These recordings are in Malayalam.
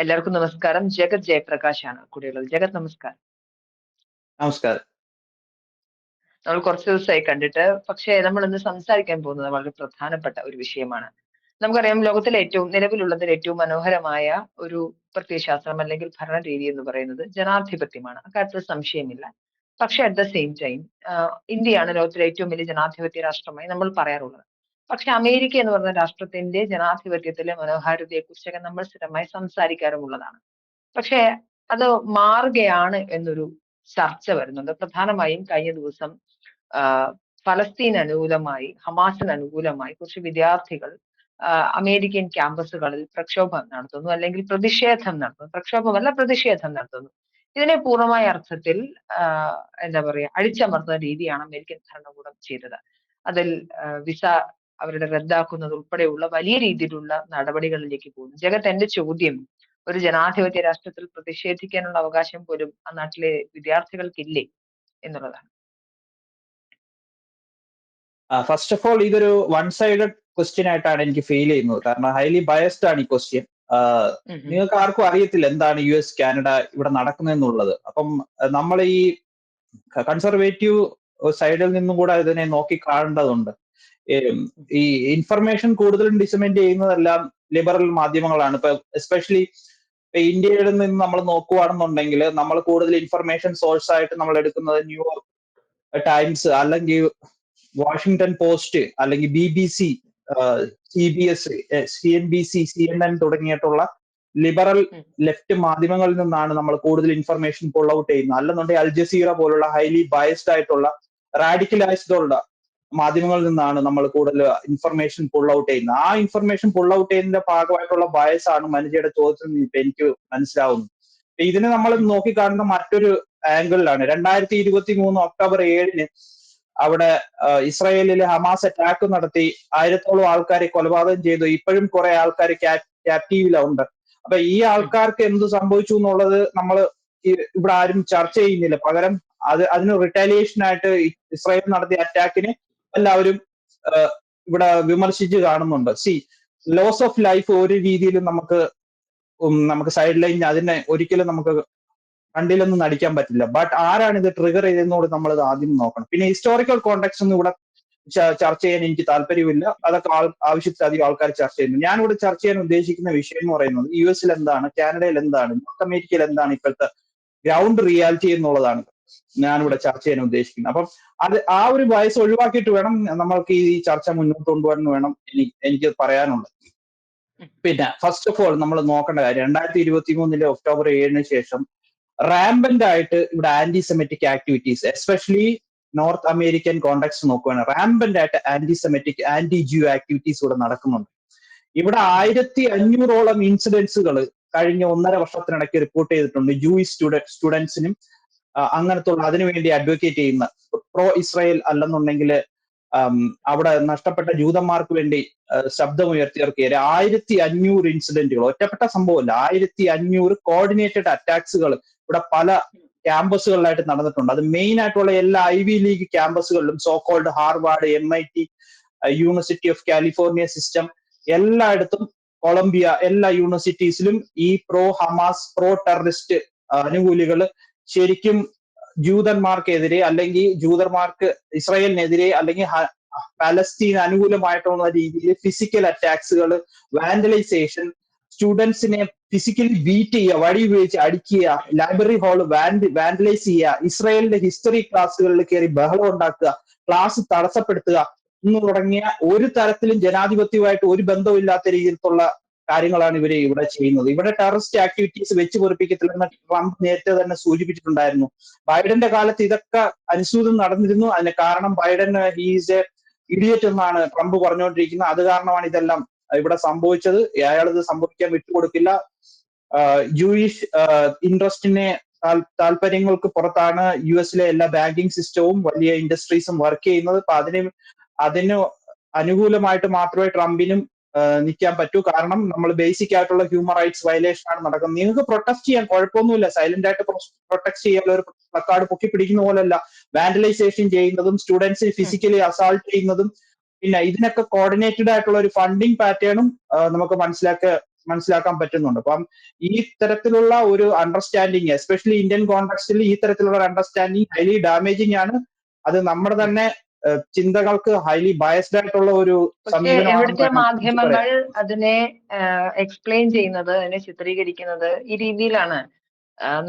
എല്ലാവർക്കും നമസ്കാരം. ജഗത് ജയപ്രകാശാണ് കൂടെയുള്ളത്. ജഗത് നമസ്കാരം. നമസ്കാരം. നമ്മൾ കുറച്ച് ദിവസമായി കണ്ടിട്ട്. പക്ഷേ നമ്മൾ ഇന്ന് സംസാരിക്കാൻ പോകുന്നത് വളരെ പ്രധാനപ്പെട്ട ഒരു വിഷയമാണ്. നമുക്കറിയാം നിലവിലുള്ളതിൽ ഏറ്റവും മനോഹരമായ ഒരു പ്രത്യയശാസ്ത്രം അല്ലെങ്കിൽ ഭരണരീതി എന്ന് പറയുന്നത് ജനാധിപത്യമാണ്. അക്കാര്യത്തിൽ സംശയമില്ല. പക്ഷേ അറ്റ് ദ സെയിം ടൈം ഇന്ത്യയാണ് ലോകത്തിലെ ഏറ്റവും വലിയ ജനാധിപത്യ രാഷ്ട്രമായി നമ്മൾ പറയാറുള്ളത്. പക്ഷേ അമേരിക്ക എന്ന് പറയുന്ന രാഷ്ട്രത്തിന്റെ ജനാധിപത്യത്തിലെ മനോഹാരിതയെക്കുറിച്ചൊക്കെ നമ്മൾ സ്ഥിരമായി സംസാരിക്കാറുമുള്ളതാണ്. പക്ഷേ അത് മാറുകയാണ് എന്നൊരു ചർച്ച വരുന്നുണ്ട്. പ്രധാനമായും കഴിഞ്ഞ ദിവസം ഫലസ്തീന് അനുകൂലമായി, ഹമാസിന് അനുകൂലമായി കുറച്ച് വിദ്യാർത്ഥികൾ അമേരിക്കൻ ക്യാമ്പസുകളിൽ പ്രക്ഷോഭം നടത്തുന്നു, അല്ലെങ്കിൽ പ്രതിഷേധം നടത്തുന്നു. പ്രക്ഷോഭമല്ല, പ്രതിഷേധം നടത്തുന്നു. ഇതിനെ പൂർണ്ണമായ അർത്ഥത്തിൽ എന്താ പറയാ അടിച്ചമർത്തുന്ന രീതിയാണ് അമേരിക്കൻ ഭരണകൂടം ചെയ്തത്. അതിൽ വിസ അവരുടെ റദ്ദാക്കുന്നത് ഉൾപ്പെടെയുള്ള വലിയ രീതിയിലുള്ള നടപടികളിലേക്ക് പോകുന്നു. ജഗത്ത്, എന്റെ ചോദ്യം, ഒരു ജനാധിപത്യ രാഷ്ട്രത്തിൽ പ്രതിഷേധിക്കാനുള്ള അവകാശം പോലും ആ നാട്ടിലെ വിദ്യാർത്ഥികൾക്കില്ലേ എന്നുള്ളതാണ്. ഫസ്റ്റ് ഓഫ് ഓൾ ഇതൊരു വൺ സൈഡഡ് ക്വസ്റ്റ്യൻ ആയിട്ടാണ് എനിക്ക് ഫീൽ ചെയ്യുന്നത്. കാരണം ഹൈലി ബയസ്ഡ് ആണ് ഈ ക്വസ്റ്റ്യൻ. നിങ്ങൾക്ക് ആർക്കും അറിയത്തില്ല എന്താണ് US കാനഡ ഇവിടെ നടക്കുന്നതെന്നുള്ളത്. അപ്പം നമ്മൾ ഈ കൺസർവേറ്റീവ് സൈഡിൽ നിന്നും കൂടെ ഇതിനെ നോക്കി കാണേണ്ടതുണ്ട്. ഈ ഇൻഫർമേഷൻ കൂടുതലും ഡിസമെന്റ് ചെയ്യുന്നതെല്ലാം ലിബറൽ മാധ്യമങ്ങളാണ്. ഇപ്പൊ എസ്പെഷ്യലി ഇന്ത്യയിൽ നിന്ന് നമ്മൾ നോക്കുകയാണെന്നുണ്ടെങ്കിൽ നമ്മൾ കൂടുതൽ ഇൻഫർമേഷൻ സോഴ്സ് ആയിട്ട് നമ്മൾ എടുക്കുന്നത് ന്യൂയോർക്ക് ടൈംസ്, അല്ലെങ്കിൽ വാഷിംഗ്ടൺ പോസ്റ്റ്, അല്ലെങ്കിൽ BBC, CBS, CNBC, CNN തുടങ്ങിയിട്ടുള്ള ലിബറൽ ലെഫ്റ്റ് മാധ്യമങ്ങളിൽ നിന്നാണ് നമ്മൾ കൂടുതൽ ഇൻഫർമേഷൻ പുൾ ഔട്ട് ചെയ്യുന്നത്. അല്ലെന്നുണ്ടെങ്കിൽ അൽ ജസീറ പോലുള്ള ഹൈലി ബയസ്ഡ് ആയിട്ടുള്ള റാഡിക്കലൈസ്ഡ് ഉള്ള മാധ്യമങ്ങളിൽ നിന്നാണ് നമ്മൾ കൂടുതൽ ഇൻഫർമേഷൻ പുൾ ഔട്ട് ചെയ്യുന്നത്. ആ ഇൻഫർമേഷൻ പുൾ ഔട്ട് ചെയ്യുന്നതിന്റെ ഭാഗമായിട്ടുള്ള ബയസ് ആണ് മനുഷ്യയുടെ ചോദ്യത്തിൽ നിന്ന് ഇപ്പൊ എനിക്ക് മനസ്സിലാവുന്നത്. ഇതിനെ നമ്മൾ നോക്കിക്കാണുന്ന മറ്റൊരു ആംഗിളിലാണ്. 2023 ഒക്ടോബർ 7 അവിടെ ഇസ്രായേലിലെ ഹമാസ് അറ്റാക്ക് നടത്തി 1000-ഓളം ആൾക്കാരെ കൊലപാതകം ചെയ്തു. ഇപ്പോഴും കുറെ ആൾക്കാർ ക്യാപ്റ്റീവിലുണ്ട്. അപ്പൊ ഈ ആൾക്കാർക്ക് എന്ത് സംഭവിച്ചു എന്നുള്ളത് നമ്മൾ ഇവിടെ ആരും ചർച്ച ചെയ്യുന്നില്ല. പകരം അതിന് റിട്ടാലിയേഷൻ ആയിട്ട് ഇസ്രായേൽ നടത്തിയ അറ്റാക്കിന് എല്ലാവരും ഇവിടെ വിമർശിച്ച് കാണുന്നുണ്ട്. ലോസ് ഓഫ് ലൈഫ് ഒരു രീതിയിലും നമുക്ക് സൈഡ് ലൈൻ അതിനെ ഒരിക്കലും നമുക്ക് കണ്ടിലൊന്നും നടിക്കാൻ പറ്റില്ല. ബട്ട് ആരാണ് ഇത് ട്രിഗർ ചെയ്തെന്നോട് നമ്മൾ ആദ്യം നോക്കണം. പിന്നെ ഹിസ്റ്റോറിക്കൽ കോണ്ടെക്സ്റ്റ് ഒന്നും ഇവിടെ ചർച്ച ചെയ്യാൻ എനിക്ക് താല്പര്യമില്ല. അതൊക്കെ ആവശ്യത്തിലധികം ആൾക്കാർ ചർച്ച ചെയ്യുന്നു. ഞാനിവിടെ ചർച്ച ചെയ്യാൻ ഉദ്ദേശിക്കുന്ന വിഷയം എന്ന് പറയുന്നത് US എന്താണ്, കാനഡയിൽ എന്താണ്, നോർത്ത് അമേരിക്കയിൽ എന്താണ് ഇപ്പോഴത്തെ ഗ്രൗണ്ട് റിയാലിറ്റി എന്നുള്ളതാണ് ഞാനിവിടെ ചർച്ച ചെയ്യാൻ ഉദ്ദേശിക്കുന്നത്. അപ്പം ആ ഒരു വയസ്സ് ഒഴിവാക്കിയിട്ട് വേണം നമ്മൾക്ക് ഈ ചർച്ച മുന്നോട്ട് കൊണ്ടുപോകാൻ വേണം എനിക്ക് പറയാനുള്ളത്. പിന്നെ ഫസ്റ്റ് ഓഫ് ഓൾ നമ്മൾ നോക്കേണ്ട കാര്യം, 2023 ഒക്ടോബർ 7 ശേഷം റാമ്പന്റ് ആയിട്ട് ഇവിടെ antisemitic activities, especially north American context നോക്കുകയാണ്, റാമ്പന്റ് ആയിട്ട് ആന്റിസെമിറ്റിക്, ആന്റി ജ്യൂ ആക്ടിവിറ്റീസ് ഇവിടെ നടക്കുന്നുണ്ട്. ഇവിടെ 1500-ഓളം ഇൻസിഡൻസുകൾ കഴിഞ്ഞ 1.5 വർഷത്തിനിടയ്ക്ക് റിപ്പോർട്ട് ചെയ്തിട്ടുണ്ട്. ജൂയിഷ് സ്റ്റുഡൻസിനും അങ്ങനത്തുള്ള അതിനുവേണ്ടി അഡ്വക്കേറ്റ് ചെയ്യുന്ന, പ്രോ ഇസ്രായേൽ അല്ലെന്നുണ്ടെങ്കിൽ അവിടെ നഷ്ടപ്പെട്ട ജൂതന്മാർക്ക് വേണ്ടി ശബ്ദമുയർത്തിയവർക്ക് 1500 ഇൻസിഡന്റുകൾ, ഒറ്റപ്പെട്ട സംഭവമല്ല, 1500 കോർഡിനേറ്റഡ് അറ്റാക്സുകൾ ഇവിടെ പല ക്യാമ്പസുകളിലായിട്ട് നടന്നിട്ടുണ്ട്. അത് മെയിൻ ആയിട്ടുള്ള എല്ലാ ഐവി ലീഗ് ക്യാമ്പസുകളിലും, so called Harvard, MIT, university of California system, എല്ലായിടത്തും, കൊളംബിയ, എല്ലാ യൂണിവേഴ്സിറ്റീസിലും ഈ പ്രോ ഹമാസ്, പ്രോ ടെററിസ്റ്റ് അനുകൂലികൾ ശരിക്കും ജൂതന്മാർക്കെതിരെ, അല്ലെങ്കിൽ ജൂതന്മാർക്ക് ഇസ്രായേലിനെതിരെ, അല്ലെങ്കിൽ പലസ്തീൻ അനുകൂലമായിട്ടുള്ള രീതിയിൽ ഫിസിക്കൽ അറ്റാക്സുകൾ, വാൻഡലൈസേഷൻ, സ്റ്റുഡൻസിനെ ഫിസിക്കലി ബീറ്റ് ചെയ്യുക, വടി ഉപയോഗിച്ച് അടിക്കുക, ലൈബ്രറി ഹാൾ വാൻഡലൈസ് ചെയ്യുക, ഇസ്രായേലിന്റെ ഹിസ്റ്ററി ക്ലാസ്സുകളിൽ കയറി ബഹളം ഉണ്ടാക്കുക, ക്ലാസ് തടസ്സപ്പെടുത്തുക എന്ന് തുടങ്ങിയ ഒരു തരത്തിലും ജനാധിപത്യവുമായിട്ട് ഒരു ബന്ധമില്ലാത്ത രീതിയിലുള്ള കാര്യങ്ങളാണ് ഇവര് ഇവിടെ ചെയ്യുന്നത്. ഇവിടെ ടെററിസ്റ്റ് ആക്ടിവിറ്റീസ് വെച്ച് പൊറിപ്പിക്കത്തില്ലെന്ന് ട്രംപ് നേരത്തെ തന്നെ സൂചിപ്പിച്ചിട്ടുണ്ടായിരുന്നു. ബൈഡന്റെ കാലത്ത് ഇതൊക്കെ അനുസൂതം നടന്നിരുന്നു. അതിന് കാരണം ബൈഡൻ ഹീസ് എ ഇഡിയറ്റ് എന്നാണ് ട്രംപ് പറഞ്ഞുകൊണ്ടിരിക്കുന്നത്. അത് കാരണമാണ് ഇതെല്ലാം ഇവിടെ സംഭവിച്ചത്. അയാളിത് സംഭവിക്കാൻ വിട്ടുകൊടുക്കില്ല. ജൂയിഷ് ഇൻട്രസ്റ്റിനെ താല്പര്യങ്ങൾക്ക് പുറത്താണ് US എല്ലാ ബാങ്കിങ് സിസ്റ്റവും വലിയ ഇൻഡസ്ട്രീസും വർക്ക് ചെയ്യുന്നത്. അപ്പൊ അതിന് അനുകൂലമായിട്ട് മാത്രമേ ട്രംപിനും നിൽക്കാൻ പറ്റൂ. കാരണം നമ്മൾ ബേസിക് ആയിട്ടുള്ള ഹ്യൂമൻ റൈറ്റ്സ് വയലേഷൻ ആണ് നടക്കുന്നത്. നിങ്ങൾക്ക് പ്രൊട്ടസ്റ്റ് ചെയ്യാൻ കുഴപ്പമൊന്നുമില്ല, സൈലന്റ് ആയിട്ട് പ്രൊട്ടക്ട് ചെയ്യാൻ ഒരു പ്ലക്കാർഡ് പൊക്കി പിടിക്കുന്ന പോലെയല്ല വാൻഡലൈസേഷൻ ചെയ്യുന്നതും സ്റ്റുഡൻസിനെ ഫിസിക്കലി അസാൾട്ട് ചെയ്യുന്നതും. പിന്നെ ഇതിനൊക്കെ കോർഡിനേറ്റഡ് ആയിട്ടുള്ള ഒരു ഫണ്ടിങ് പാറ്റേണും നമുക്ക് മനസ്സിലാക്കുക മനസ്സിലാക്കാൻ പറ്റുന്നുണ്ട്. അപ്പം ഈ തരത്തിലുള്ള ഒരു അണ്ടർസ്റ്റാൻഡിങ്, എസ്പെഷ്യലി ഇന്ത്യൻ കോൺടെക്സ്റ്റിൽ ഈ തരത്തിലുള്ള ഒരു അണ്ടർസ്റ്റാൻഡിങ് ഹൈലി ഡാമേജിങ് ആണ്. അത് നമ്മുടെ തന്നെ ചിന്തകൾക്ക് ഹൈലി ബയസ്ഡ് ആയിട്ടുള്ള ഒരു പക്ഷെ ഇവിടുത്തെ മാധ്യമങ്ങൾ അതിനെ എക്സ്പ്ലെയിൻ ചെയ്യുന്നത്, അതിനെ ചിത്രീകരിക്കുന്നത് ഈ രീതിയിലാണ്.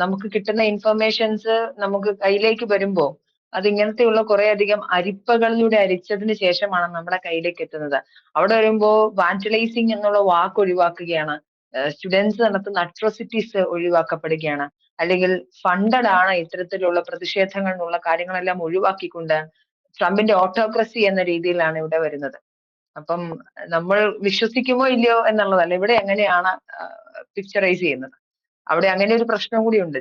നമുക്ക് കിട്ടുന്ന ഇൻഫർമേഷൻസ് നമുക്ക് കയ്യിലേക്ക് വരുമ്പോ അത് ഇങ്ങനത്തെയുള്ള കുറെ അധികം അരിപ്പകളിലൂടെ അരിച്ചതിന് ശേഷമാണ് നമ്മുടെ കയ്യിലേക്ക് എത്തുന്നത്. അവിടെ വരുമ്പോ വാൻഡലൈസിങ് എന്നുള്ള വാക്ക് ഒഴിവാക്കുകയാണ്, സ്റ്റുഡൻസ് നടത്തുന്ന അട്രോസിറ്റീസ് ഒഴിവാക്കപ്പെടുകയാണ്, അല്ലെങ്കിൽ ഫണ്ടഡ് ആണ് ഇത്തരത്തിലുള്ള പ്രതിഷേധങ്ങൾ എന്നുള്ള കാര്യങ്ങളെല്ലാം ഒഴിവാക്കിക്കൊണ്ട് ട്രംപിന്റെ ഓട്ടോക്രസി എന്ന രീതിയിലാണ് ഇവിടെ വരുന്നത്. അപ്പം നമ്മൾ വിശ്വസിക്കുമോ ഇല്ലയോ എന്നുള്ളതല്ല, ഇവിടെ എങ്ങനെയാണ് പിക്ചറൈസ് ചെയ്യുന്നത്, അവിടെ അങ്ങനെ ഒരു പ്രശ്നം കൂടി ഉണ്ട്.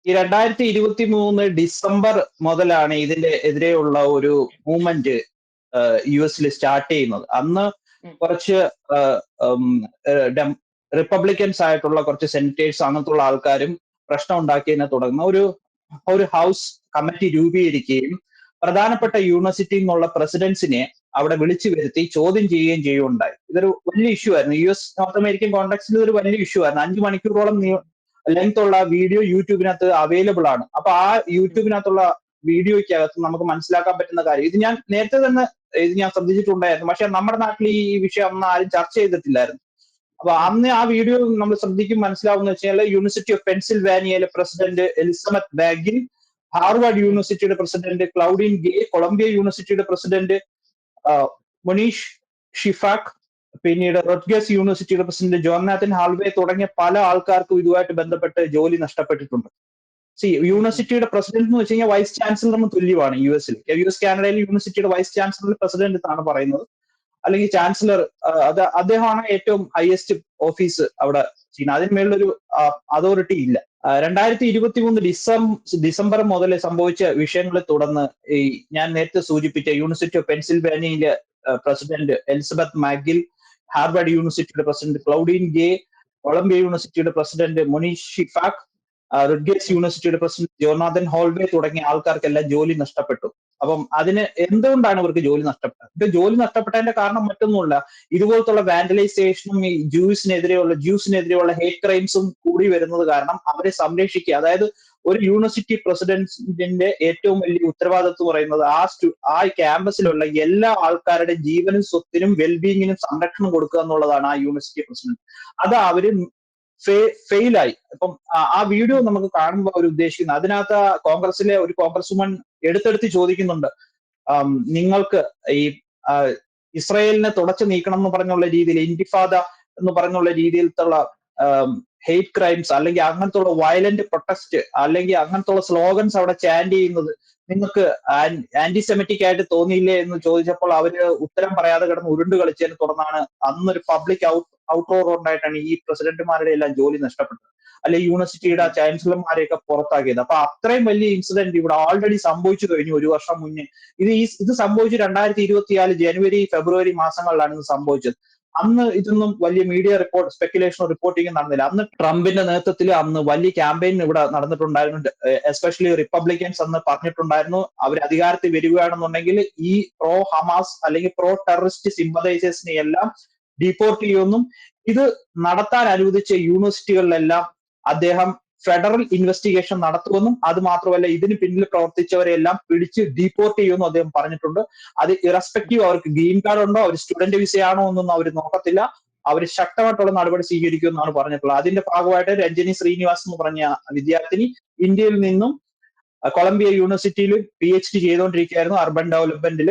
ഈ 2023 ഡിസംബർ മുതലാണ് ഇതിന്റെ എതിരെയുള്ള ഒരു മൂവ്മെന്റ് US സ്റ്റാർട്ട് ചെയ്യുന്നത്. അന്ന് കുറച്ച് റിപ്പബ്ലിക്കൻസ് ആയിട്ടുള്ള കുറച്ച് സെനറ്റേഴ്സ് അങ്ങനത്തുള്ള ആൾക്കാരും പ്രശ്നം ഉണ്ടാക്കിയതിനെ തുടർന്ന് ഒരു ഹൗസ് കമ്മിറ്റി രൂപീകരിക്കുകയും പ്രധാനപ്പെട്ട യൂണിവേഴ്സിറ്റി എന്നുള്ള പ്രസിഡൻസിനെ അവിടെ വിളിച്ചു വരുത്തി ചോദ്യം ചെയ്യുകയും ചെയ്യുകയുണ്ടായി. ഇതൊരു വലിയ ഇഷ്യൂ ആയിരുന്നു. US നോർത്ത് അമേരിക്കൻ കോൺടെക്സ്റ്റിൽ ഇതൊരു വലിയ ഇഷ്യൂ ആയിരുന്നു. 5 മണിക്കൂറോളം ലെങ്ത് ഉള്ള വീഡിയോ യൂട്യൂബിനകത്ത് അവൈലബിൾ ആണ്. അപ്പൊ ആ യൂട്യൂബിനകത്തുള്ള വീഡിയോയ്ക്കകത്ത് നമുക്ക് മനസ്സിലാക്കാൻ പറ്റുന്ന കാര്യം, ഇത് ഞാൻ നേരത്തെ തന്നെ ഞാൻ ശ്രദ്ധിച്ചിട്ടുണ്ടായിരുന്നു, പക്ഷെ നമ്മുടെ നാട്ടിൽ ഈ വിഷയം അന്ന് ആരും ചർച്ച ചെയ്തിട്ടില്ലായിരുന്നു. അപ്പൊ അന്ന് ആ വീഡിയോ നമ്മൾ ശ്രദ്ധിക്കും മനസ്സിലാവുന്ന വെച്ചാൽ യൂണിവേഴ്സിറ്റി ഓഫ് പെൻസിൽവാനിയയിലെ പ്രസിഡന്റ് എലിസബത്ത് ബാഗിൻ, ഹാർവാർഡ് യൂണിവേഴ്സിറ്റിയുടെ പ്രസിഡന്റ് ക്ലൗഡിൻ ഗേ, കൊളംബിയ യൂണിവേഴ്സിറ്റിയുടെ പ്രസിഡന്റ് മൊനീഷ് ഷിഫാക്, പിന്നീട് റോഡ്ഗേഴ്സ് യൂണിവേഴ്സിറ്റിയുടെ പ്രസിഡന്റ് ജോനാഥൻ ഹാൾവേ തുടങ്ങിയ പല ആൾക്കാർക്കും ഇതുമായിട്ട് ബന്ധപ്പെട്ട് ജോലി നഷ്ടപ്പെട്ടിട്ടുണ്ട്. യൂണിവേഴ്സിറ്റിയുടെ പ്രസിഡന്റ് എന്ന് വെച്ച് കഴിഞ്ഞാൽ വൈസ് ചാൻസലറിന് തുല്യമാണ് US കാനഡയിൽ. യൂണിവേഴ്സിറ്റിയുടെ വൈസ് ചാൻസലർ പ്രസിഡന്റ് എന്നാണ് പറയുന്നത്, അല്ലെങ്കിൽ ചാൻസലർ. അദ്ദേഹമാണ് ഏറ്റവും ഹയസ്റ്റ് ഓഫീസ് അവിടെ ചെയ്യുന്നത്. അതിന് മേളിലൊരു അതോറിറ്റി ഇല്ല. 2023 ഡിസംബർ മുതൽ സംഭവിച്ച വിഷയങ്ങളെ തുടർന്ന് ഈ ഞാൻ നേരത്തെ സൂചിപ്പിച്ച യൂണിവേഴ്സിറ്റി ഓഫ് പെൻസിൽവാനിയയിലെ പ്രസിഡന്റ് എലിസബത്ത് മാഗിൽ, ഹാർവാർഡ് യൂണിവേഴ്സിറ്റിയുടെ പ്രസിഡന്റ് ക്ലൗഡിൻ ഗേ, കൊളംബിയ യൂണിവേഴ്സിറ്റിയുടെ പ്രസിഡന്റ് മൊനീഷ് ഷിഫാക്, റോഡ്ഗേഴ്സ് യൂണിവേഴ്സിറ്റിയുടെ പ്രസിഡന്റ് ജോനാഥൻ ഹോൾവേ തുടങ്ങിയ ആൾക്കാർക്കെല്ലാം ജോലി നഷ്ടപ്പെട്ടു. അപ്പം അതിന് എന്തുകൊണ്ടാണ് ഇവർക്ക് ജോലി നഷ്ടപ്പെട്ടത്? ഇത് ജോലി നഷ്ടപ്പെട്ടതിന്റെ കാരണം മറ്റൊന്നുമില്ല, ഇതുപോലത്തുള്ള വാൻഡലൈസേഷനും ഈ ജ്യൂസിനെതിരെയുള്ള ഹേറ്റ് ക്രൈംസും കൂടി വരുന്നത് കാരണം അവരെ സംരക്ഷിക്കുക. അതായത് ഒരു യൂണിവേഴ്സിറ്റി പ്രസിഡന്റിന്റെ ഏറ്റവും വലിയ ഉത്തരവാദിത്വം പറയുന്നത് ആ ക്യാമ്പസിലുള്ള എല്ലാ ആൾക്കാരുടെ ജീവനും സ്വത്തിനും വെൽബീയിങ്ങിനും സംരക്ഷണം കൊടുക്കുക എന്നുള്ളതാണ് ആ യൂണിവേഴ്സിറ്റി പ്രസിഡന്റ്. അത് അവര് ഫെയിലായി. ഇപ്പം ആ വീഡിയോ നമുക്ക് കാണുമ്പോൾ അവർ ഉദ്ദേശിക്കുന്നത്, അതിനകത്ത് കോൺഗ്രസിലെ ഒരു കോൺഗ്രസ് വുമൺ എടുത്തെടുത്ത് ചോദിക്കുന്നുണ്ട്, നിങ്ങൾക്ക് ഈ ഇസ്രായേലിനെ തുടച്ചു നീക്കണം എന്ന് പറഞ്ഞുള്ള രീതിയിൽ, ഇന്തിഫാദ എന്ന് പറഞ്ഞുള്ള രീതിയിലുള്ള ഹെയ്റ്റ് ക്രൈംസ് അല്ലെങ്കിൽ അങ്ങനത്തുള്ള വയലന്റ് പ്രൊട്ടസ്റ്റ് അല്ലെങ്കിൽ അങ്ങനത്തുള്ള സ്ലോഗൻസ് അവിടെ ചാൻഡ് ചെയ്യുന്നത് നിങ്ങൾക്ക് ആന്റിസെമിറ്റിക് ആയിട്ട് തോന്നിയില്ലേ എന്ന് ചോദിച്ചപ്പോൾ അവര് ഉത്തരം പറയാതെ കിടന്ന് ഉരുണ്ട് കളിച്ചതിനെ തുടർന്നാണ് അന്നൊരു പബ്ലിക് ഔട്ട്റോർ ഉണ്ടായിട്ടാണ് ഈ പ്രസിഡന്റുമാരുടെ എല്ലാം ജോലി നഷ്ടപ്പെട്ടത്, അല്ലെങ്കിൽ യൂണിവേഴ്സിറ്റിയുടെ ചാൻസലർമാരെയൊക്കെ പുറത്താക്കിയത്. അപ്പൊ അത്രയും വലിയ ഇൻസിഡന്റ് ഇവിടെ ഓൾറെഡി സംഭവിച്ചു കഴിഞ്ഞു 1 വർഷം മുന്നേ. ഇത് സംഭവിച്ചു 2024 ജനുവരി ഫെബ്രുവരി മാസങ്ങളിലാണ് ഇത് സംഭവിച്ചത്. അന്ന് ഇതൊന്നും വലിയ മീഡിയ സ്പെക്കുലേഷനോ റിപ്പോർട്ടിങ്ങോ നടന്നില്ല. അന്ന് ട്രംപിന്റെ നേതൃത്വത്തിൽ അന്ന് വലിയ ക്യാമ്പയിൻ ഇവിടെ നടന്നിട്ടുണ്ടായിരുന്നു. എസ്പെഷ്യലി റിപ്പബ്ലിക്കൻസ് അന്ന് പറഞ്ഞിട്ടുണ്ടായിരുന്നു, അവർ അധികാരത്തിൽ വരികയാണെന്നുണ്ടെങ്കിൽ ഈ പ്രോ ഹമാസ് അല്ലെങ്കിൽ പ്രോ ടെററിസ്റ്റ് സിമ്പതൈസേഴ്സിനെ എല്ലാം ഡീപ്പോർട്ട് ചെയ്യുമെന്നും ഇത് നടത്താൻ അനുവദിച്ച യൂണിവേഴ്സിറ്റികളിലെല്ലാം അദ്ദേഹം ഫെഡറൽ ഇൻവെസ്റ്റിഗേഷൻ നടത്തുമെന്നും അത് മാത്രമല്ല ഇതിന് പിന്നിൽ പ്രവർത്തിച്ചവരെല്ലാം പിടിച്ച് ഡീപ്പോർട്ട് ചെയ്യുമെന്നും അദ്ദേഹം പറഞ്ഞിട്ടുണ്ട്. അത് ഇറസ്പെക്റ്റീവ് അവർക്ക് ഗ്രീൻ കാർഡ് ഉണ്ടോ, അവർ സ്റ്റുഡന്റ് വിസയാണോ എന്നൊന്നും അവർ നോക്കത്തില്ല, അവർ ശക്തമായിട്ടുള്ള നടപടി സ്വീകരിക്കുമെന്നാണ് പറഞ്ഞിട്ടുള്ളത്. അതിന്റെ ഭാഗമായിട്ട് രഞ്ജനി ശ്രീനിവാസ് എന്ന് പറഞ്ഞ വിദ്യാർത്ഥിനി ഇന്ത്യയിൽ നിന്നും കൊളംബിയ യൂണിവേഴ്സിറ്റിയിൽ PhD ചെയ്തുകൊണ്ടിരിക്കുകയായിരുന്നു അർബൻ ഡെവലപ്മെന്റിൽ.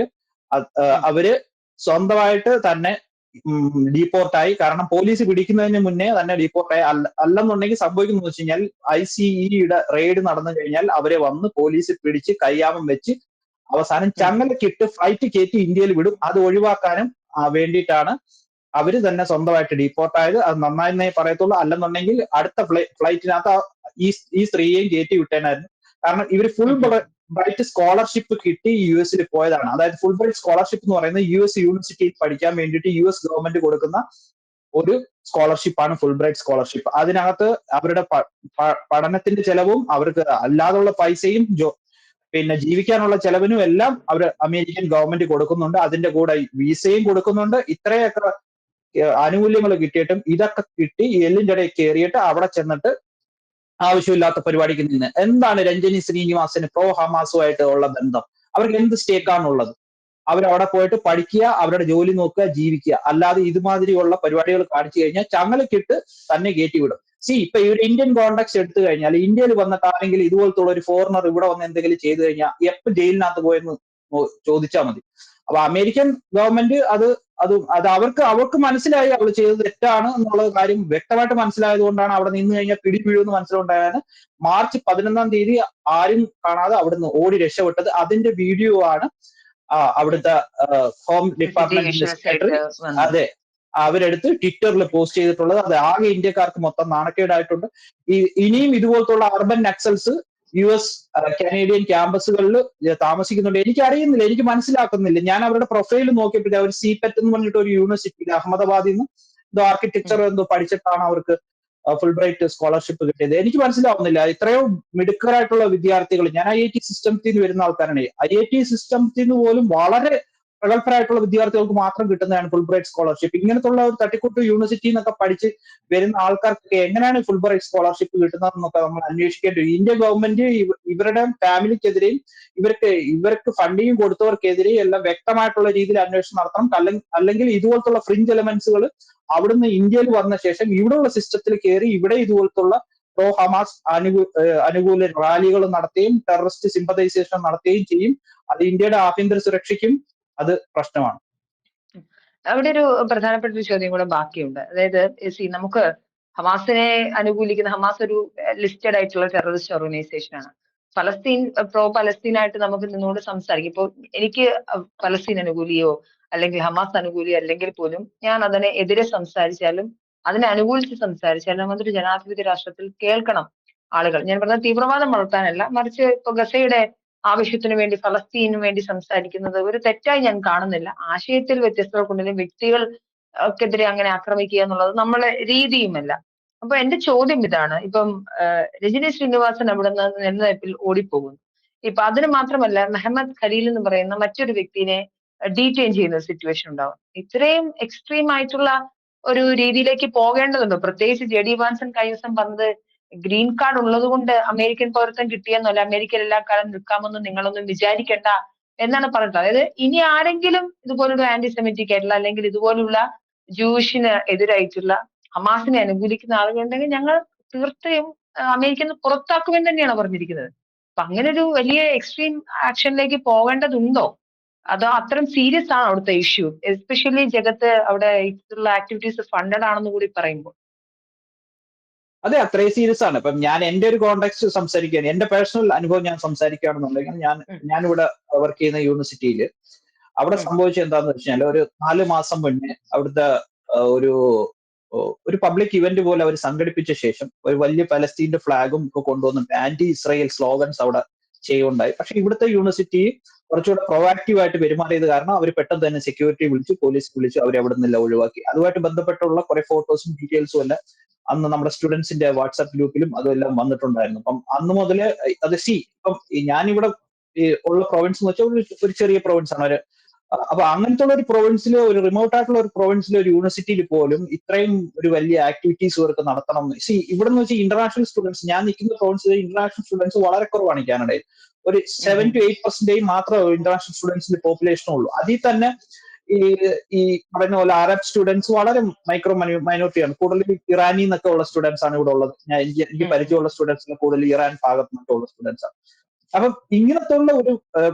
അവര് സ്വന്തമായിട്ട് തന്നെ ഡീപ്പോർട്ടായി. കാരണം പോലീസ് പിടിക്കുന്നതിന് മുന്നേ തന്നെ ഡീപ്പോർട്ടായി. അല്ലെന്നുണ്ടെങ്കിൽ സംഭവിക്കുന്നത് വെച്ച് കഴിഞ്ഞാൽ ICEയുടെ റെയ്ഡ് നടന്നു കഴിഞ്ഞാൽ അവരെ വന്ന് പോലീസ് പിടിച്ച് കയ്യാമം വെച്ച് അവസാനം ചങ്ങലക്കിട്ട് ഫ്ലൈറ്റ് കയറ്റി ഇന്ത്യയിൽ വിടും. അത് ഒഴിവാക്കാനും വേണ്ടിയിട്ടാണ് അവര് തന്നെ സ്വന്തമായിട്ട് ഡീപ്പോർട്ടായത്. അത് നന്നായെന്നേ പറയത്തുള്ളൂ. അല്ലെന്നുണ്ടെങ്കിൽ അടുത്ത ഫ്ലൈറ്റിനകത്ത് ഈ സ്ത്രീയെയും കയറ്റി വിട്ടേനായിരുന്നു. കാരണം ഇവര് ഫുൾ ബ്രൈറ്റ് സ്കോളർഷിപ്പ് കിട്ടി US പോയതാണ്. അതായത് ഫുൾ ബ്രൈറ്റ് സ്കോളർഷിപ്പ് എന്ന് പറയുന്നത് US യൂണിവേഴ്സിറ്റിയിൽ പഠിക്കാൻ വേണ്ടിയിട്ട് US ഗവൺമെന്റ് കൊടുക്കുന്ന ഒരു സ്കോളർഷിപ്പാണ് ഫുൾ ബ്രൈറ്റ് സ്കോളർഷിപ്പ്. അതിനകത്ത് അവരുടെ പഠനത്തിന്റെ ചെലവും അവർക്ക് അല്ലാതുള്ള പൈസയും പിന്നെ ജീവിക്കാനുള്ള ചെലവിനും എല്ലാം അവർ അമേരിക്കൻ ഗവൺമെന്റ് കൊടുക്കുന്നുണ്ട്. അതിന്റെ കൂടെ വിസയും കൊടുക്കുന്നുണ്ട്. ഇത്രയൊക്കെ ആനുകൂല്യങ്ങൾ കിട്ടിയിട്ടും ഇതൊക്കെ കിട്ടി എല്ലിന്റെ ഇടയിൽ കയറിയിട്ട് അവിടെ ചെന്നിട്ട് ആവശ്യമില്ലാത്ത പരിപാടിക്ക് നിന്ന് എന്താണ് രഞ്ജനി ശ്രീനിവാസന് പ്രോ ഹമാസുമായിട്ട് ഉള്ള ബന്ധം? അവർക്ക് എന്ത് സ്റ്റേക്കാണുള്ളത്? അവരവിടെ പോയിട്ട് പഠിക്കുക, അവരുടെ ജോലി നോക്കുക, ജീവിക്കുക. അല്ലാതെ ഇതുമാതിരിയുള്ള പരിപാടികൾ കാണിച്ചു കഴിഞ്ഞാൽ ചങ്ങലക്കിട്ട് തന്നെ കയറ്റി വിടും. ഇപ്പൊ ഈ ഒരു ഇന്ത്യൻ കോണ്ടാക്ട് എടുത്തു കഴിഞ്ഞാൽ ഇന്ത്യയിൽ വന്നിട്ട് ആരെങ്കിലും ഇതുപോലത്തെ ഒരു ഫോറിനർ ഇവിടെ വന്ന് എന്തെങ്കിലും ചെയ്തു കഴിഞ്ഞാൽ എപ്പോൾ ജയിലിനകത്ത് പോയെന്ന് ചോദിച്ചാൽ മതി. അപ്പൊ അമേരിക്കൻ ഗവൺമെന്റ് അത് അവർക്ക് മനസ്സിലായി അവൾ ചെയ്തത് തെറ്റാണ് എന്നുള്ള കാര്യം വ്യക്തമായിട്ട് മനസ്സിലായത് കൊണ്ടാണ് അവിടെ നിന്ന് കഴിഞ്ഞാൽ പിടിവീഴുമെന്ന് മനസ്സിലുണ്ടായാണ് മാർച്ച് 11-ാം തീയതി ആരും കാണാതെ അവിടുന്ന് ഓടി രക്ഷപ്പെട്ടത്. അതിന്റെ വീഡിയോ ആണ് അവിടുത്തെ ഹോം ഡിപ്പാർട്ട്മെന്റിന്റെ സെക്രട്ടറി അവരെടുത്ത് ട്വിറ്ററിൽ പോസ്റ്റ് ചെയ്തിട്ടുള്ളത്. അത് ആകെ ഇന്ത്യക്കാർക്ക് മൊത്തം നാണക്കേടായിട്ടുണ്ട്. ഇനിയും ഇതുപോലത്തുള്ള അർബൻ നക്സൽസ് US കനേഡിയൻ ക്യാമ്പസുകളിൽ താമസിക്കുന്നുണ്ട്. എനിക്ക് അറിയുന്നില്ല, എനിക്ക് മനസ്സിലാക്കുന്നില്ല. ഞാൻ അവരുടെ പ്രൊഫൈൽ നോക്കിയപ്പോഴേ അവർ CPET എന്ന് പറഞ്ഞിട്ട് ഒരു യൂണിവേഴ്സിറ്റി അഹമ്മദാബാദിൽ നിന്ന് എന്തോ ആർക്കിടെക്ചർ എന്തോ പഠിച്ചിട്ടാണ് അവർക്ക് ഫുൾ ബ്രൈറ്റ് സ്കോളർഷിപ്പ് കിട്ടിയത്. എനിക്ക് മനസ്സിലാവുന്നില്ല. ഇത്രയും മിടുക്കരായിട്ടുള്ള വിദ്യാർത്ഥികൾ, ഞാൻ IIT സിസ്റ്റത്തിൽ നിന്ന് വരുന്ന ആൾക്കാരാണ്. IIT സിസ്റ്റത്തിൽ നിന്ന് പോലും വളരെ പ്രഗത്ഭരായിട്ടുള്ള വിദ്യാർത്ഥികൾക്ക് മാത്രം കിട്ടുന്നതാണ് ഫുൾ ബ്രൈറ്റ് സ്കോളർഷിപ്പ്. ഇങ്ങനത്തുള്ള ഒരു തട്ടിക്കൂട്ട് യൂണിവേഴ്സിറ്റി എന്നൊക്കെ പഠിച്ച് വരുന്ന ആൾക്കാർക്ക് എങ്ങനെയാണ് ഫുൾ ബ്രൈറ്റ് സ്കോളർഷിപ്പ് കിട്ടുന്നതെന്നൊക്കെ നമ്മൾ അന്വേഷിക്കേണ്ടി. ഇന്ത്യ ഗവൺമെന്റ് ഇവരുടെ ഫാമിലിക്കെതിരെയും ഇവർക്ക് ഫണ്ടിങ് കൊടുത്തവർക്കെതിരെയും എല്ലാം വ്യക്തമായിട്ടുള്ള രീതിയിൽ അന്വേഷണം നടത്തണം. അല്ലെങ്കിൽ ഇതുപോലത്തുള്ള ഫ്രിഞ്ച് എലമെന്റ്സുകൾ അവിടുന്ന് ഇന്ത്യയിൽ വന്ന ശേഷം ഇവിടെയുള്ള സിസ്റ്റത്തിൽ കയറി ഇവിടെ ഇതുപോലത്തുള്ള പ്രോ ഹമാസ് അനുകൂല റാലികൾ നടത്തുകയും ടെററിസ്റ്റ് സിമ്പതൈസേഷൻ നടത്തുകയും ചെയ്യും. അത് ഇന്ത്യയുടെ ആഭ്യന്തര സുരക്ഷയ്ക്കും അത് പ്രശ്നമാണ്. അവിടെ ഒരു പ്രധാനപ്പെട്ട ഒരു ചോദ്യം കൂടെ ബാക്കിയുണ്ട്. അതായത് നമുക്ക് ഹമാസിനെ അനുകൂലിക്കുന്ന ഹമാസ് ഒരു ലിസ്റ്റഡ് ആയിട്ടുള്ള ടെററിസ്റ്റ് ഓർഗനൈസേഷൻ ആണ്. പ്രോ പലസ്തീനായിട്ട് നമുക്ക് നിന്നുകൊണ്ട് സംസാരിക്കും. ഇപ്പോൾ എനിക്ക് പലസ്തീൻ അനുകൂലിയോ അല്ലെങ്കിൽ ഹമാസ് അനുകൂലിയോ അല്ലെങ്കിൽ പോലും ഞാൻ അതിനെ എതിരെ സംസാരിച്ചാലും അതിനെ അനുകൂലിച്ച് സംസാരിച്ചാലും അതൊരു ജനാധിപത്യ രാഷ്ട്രത്തിൽ കേൾക്കണം ആളുകൾ. ഞാൻ പറഞ്ഞ തീവ്രവാദം വളർത്താനല്ല, മറിച്ച് ഇപ്പൊ ഗസയുടെ ആവശ്യത്തിന് വേണ്ടി ഫലസ്തീനു വേണ്ടി സംസാരിക്കുന്നത് ഒരു തെറ്റായി ഞാൻ കാണുന്നില്ല. ആശയത്തിൽ വ്യത്യസ്തതകളുണ്ടെങ്കിലും വ്യക്തികൾക്കെതിരെ അങ്ങനെ ആക്രമിക്കുക എന്നുള്ളത് നമ്മളെ രീതിയുമല്ല. അപ്പൊ എന്റെ ചോദ്യം ഇതാണ്. ഇപ്പം രജനി ശ്രീനിവാസൻ അവിടെ നിന്ന് നിലനിൽപ്പിൽ ഓടിപ്പോകുന്നു. ഇപ്പൊ അതിന് മാത്രമല്ല, മെഹമ്മദ് ഖലീൽ എന്ന് പറയുന്ന മറ്റൊരു വ്യക്തിനെ ഡീറ്റെയിൻ ചെയ്യുന്ന സിറ്റുവേഷൻ ഉണ്ടാവും. ഇത്രയും എക്സ്ട്രീം ആയിട്ടുള്ള ഒരു രീതിയിലേക്ക് പോകേണ്ടതുണ്ടോ? പ്രത്യേകിച്ച് JD വാൻസൺ കഴിഞ്ഞ ദിവസം പറഞ്ഞത് ഗ്രീൻ കാർഡ് ഉള്ളത് കൊണ്ട് അമേരിക്കൻ പൗരത്വം കിട്ടിയെന്നല്ല, അമേരിക്കയിൽ എല്ലാ കാലം നിൽക്കാമെന്ന് നിങ്ങളൊന്നും വിചാരിക്കേണ്ട എന്നാണ് പറഞ്ഞത്. അതായത് ഇനി ആരെങ്കിലും ഇതുപോലുള്ള ആന്റിസെമിറ്റിക് ആയിട്ടുള്ള അല്ലെങ്കിൽ ഇതുപോലുള്ള ജൂഷിന് എതിരായിട്ടുള്ള ഹമാസിനെ അനുകൂലിക്കുന്ന ആളുകളുണ്ടെങ്കിൽ ഞങ്ങൾ തീർച്ചയായും അമേരിക്കയിൽ നിന്ന് പുറത്താക്കുമെന്ന് തന്നെയാണ് പറഞ്ഞിരിക്കുന്നത്. അപ്പൊ അങ്ങനെ ഒരു വലിയ എക്സ്ട്രീം ആക്ഷനിലേക്ക് പോകേണ്ടതുണ്ടോ? അതോ അത്രയും സീരിയസ് ആണ് അവിടുത്തെ ഇഷ്യൂ, എസ്പെഷ്യലി ജഗത്ത് അവിടെ ഇത്തരത്തിലുള്ള ആക്ടിവിറ്റീസ് ഫണ്ടഡ് ആണെന്ന് കൂടി പറയുമ്പോൾ? അതെ, അത്രയും സീരിയസ് ആണ്. ഇപ്പം ഞാൻ എന്റെ ഒരു കോണ്ടാക്ട് സംസാരിക്കുകയാണ്, എന്റെ പേഴ്സണൽ അനുഭവം ഞാൻ സംസാരിക്കുകയാണെന്നുണ്ടെങ്കിൽ ഞാനിവിടെ വർക്ക് ചെയ്യുന്ന യൂണിവേഴ്സിറ്റിയിൽ അവിടെ സംഭവിച്ചത് എന്താന്ന് വെച്ചാൽ ഒരു 4 മാസം മുന്നേ അവിടുത്തെ ഒരു പബ്ലിക് ഇവന്റ് പോലെ അവർ സംഘടിപ്പിച്ച ശേഷം ഒരു വലിയ പലസ്തീന്റെ ഫ്ലാഗും ഒക്കെ കൊണ്ടുവന്നിട്ട് ആന്റി ഇസ്രായേൽ സ്ലോഗൻസ് അവിടെ ചെയ്യുണ്ടായി. പക്ഷെ ഇവിടുത്തെ യൂണിവേഴ്സിറ്റി കുറച്ചുകൂടെ പ്രൊവാക്റ്റീവ് ആയിട്ട് പെരുമാറിയത് കാരണം അവർ പെട്ടെന്ന് തന്നെ സെക്യൂരിറ്റി വിളിച്ചു, പോലീസ് വിളിച്ചു, അവരെ അവിടെ നിന്നെല്ലാം ഒഴിവാക്കി. അതുമായിട്ട് ബന്ധപ്പെട്ടുള്ള കുറെ ഫോട്ടോസും ഡീറ്റെയിൽസും എല്ലാം അന്ന് നമ്മുടെ സ്റ്റുഡൻസിന്റെ വാട്സാപ്പ് ഗ്രൂപ്പിലും അതെല്ലാം വന്നിട്ടുണ്ടായിരുന്നു. അപ്പം അന്ന് മുതല് അത് ഇപ്പം ഞാനിവിടെ ഉള്ള പ്രൊവിൻസ് എന്ന് വെച്ചാൽ ഒരു ചെറിയ പ്രൊവിൻസ് ആണ്. അപ്പൊ അങ്ങനത്തെ ഒരു പ്രൊവിൻസിൽ, ഒരു റിമോട്ട് ആയിട്ടുള്ള ഒരു പ്രൊവിൻസിലെ ഒരു യൂണിവേഴ്സിറ്റിയിൽ പോലും ഇത്രയും ഒരു വലിയ ആക്ടിവിറ്റീസ് ഇവർക്ക് നടത്തണം. ഇവിടെ എന്ന് വെച്ചാൽ ഇന്റർനാഷണൽ സ്റ്റുഡൻസ്, ഞാൻ നിൽക്കുന്ന പ്രൊവിൻസിലെ ഇന്റർനാഷണൽ സ്റ്റുഡൻസ് വളരെ കുറവാണ് കാനഡയിൽ. ഒരു 7 to 8% മാത്രമേ ഇന്റർനാഷണൽ സ്റ്റുഡൻസിന്റെ പോപ്പുലേഷൻ ഉള്ളൂ. അതിൽ തന്നെ ഈ പറയുന്ന പോലെ അറബ് സ്റ്റുഡൻസ് വളരെ മൈനോറിറ്റിയാണ്. കൂടുതൽ ഇറാനിൽ നിന്നൊക്കെ ഉള്ള സ്റ്റുഡൻസ് ആണ് ഇവിടെ ഉള്ളത്. എനിക്ക് പരിചയമുള്ള സ്റ്റുഡൻസിന് കൂടുതൽ ഇറാൻ ഭാഗത്ത് നിന്നൊക്കെ ഉള്ള സ്റ്റുഡൻസ് ആണ്. അപ്പം ഇങ്ങനത്തെ ഉള്ള ഒരു